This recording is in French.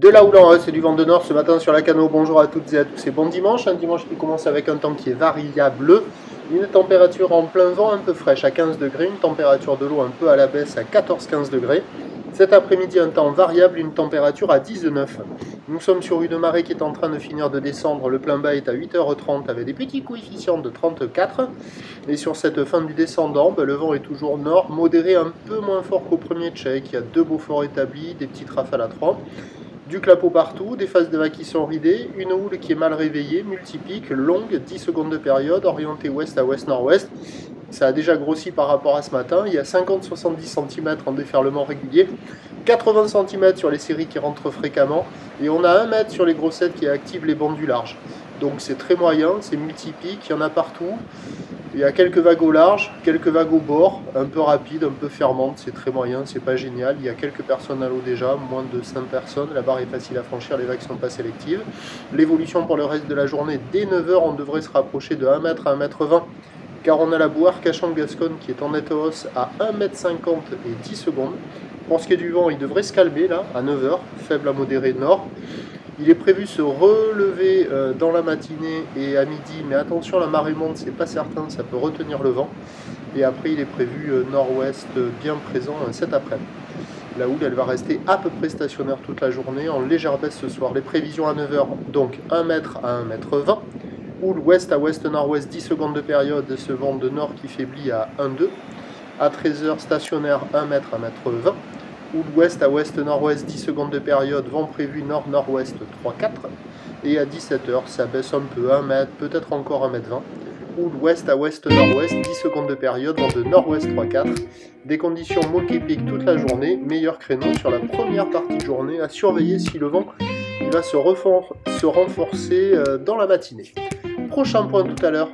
De là où l'on c'est du vent de nord ce matin sur la Cano. Bonjour à toutes et à tous et bon dimanche. Un dimanche qui commence avec un temps qui est variable. Une température en plein vent un peu fraîche à 15 degrés. Une température de l'eau un peu à la baisse à 14-15 degrés. Cet après-midi, un temps variable, une température à 19. Nous sommes sur une marée qui est en train de finir de descendre. Le plein bas est à 8h30 avec des petits coefficients de 34. Et sur cette fin du descendant, le vent est toujours nord, modéré un peu moins fort qu'au premier check. Il y a deux beaux forts établis, des petites rafales à 3. Du clapot partout, des phases de vagues qui sont ridées, une houle qui est mal réveillée, multipique, longue, 10 secondes de période, orientée ouest à ouest-nord-ouest. Ça a déjà grossi par rapport à ce matin, il y a 50-70 cm en déferlement régulier, 80 cm sur les séries qui rentrent fréquemment, et on a 1 mètre sur les grossettes qui activent les bancs du large. Donc c'est très moyen, c'est multipique, il y en a partout. Il y a quelques vagues au large, quelques vagues au bord, un peu rapides, un peu fermantes, c'est très moyen, c'est pas génial. Il y a quelques personnes à l'eau déjà, moins de 5 personnes, la barre est facile à franchir, les vagues sont pas sélectives. L'évolution pour le reste de la journée, dès 9h, on devrait se rapprocher de 1 mètre à 1 mètre 20, car on a la boue Arcachon-Gascogne qui est en nette hausse à 1 mètre 50 et 10 secondes. Pour ce qui est du vent, il devrait se calmer là, à 9h, faible à modéré nord. Il est prévu se relever dans la matinée et à midi, mais attention, la marée monte, c'est pas certain, ça peut retenir le vent. Et après, il est prévu nord-ouest bien présent cet après-midi. La houle, elle va rester à peu près stationnaire toute la journée, en légère baisse ce soir. Les prévisions à 9h, donc 1 mètre à 1 mètre 20. Houle ouest à ouest-nord-ouest, 10 secondes de période, ce vent de nord qui faiblit à 1,2. À 13h, stationnaire 1 mètre à 1 mètre 20. Houle ouest à ouest-nord-ouest, 10 secondes de période, vent prévu nord-nord-ouest 3-4. Et à 17h, ça baisse un peu, 1 mètre, peut-être encore 1 mètre 20. Houle ouest à ouest-nord-ouest, 10 secondes de période, vent de nord-ouest 3-4. Des conditions multipliques toute la journée, meilleur créneau sur la première partie de journée, à surveiller si le vent il va se renforcer dans la matinée. Prochain point tout à l'heure.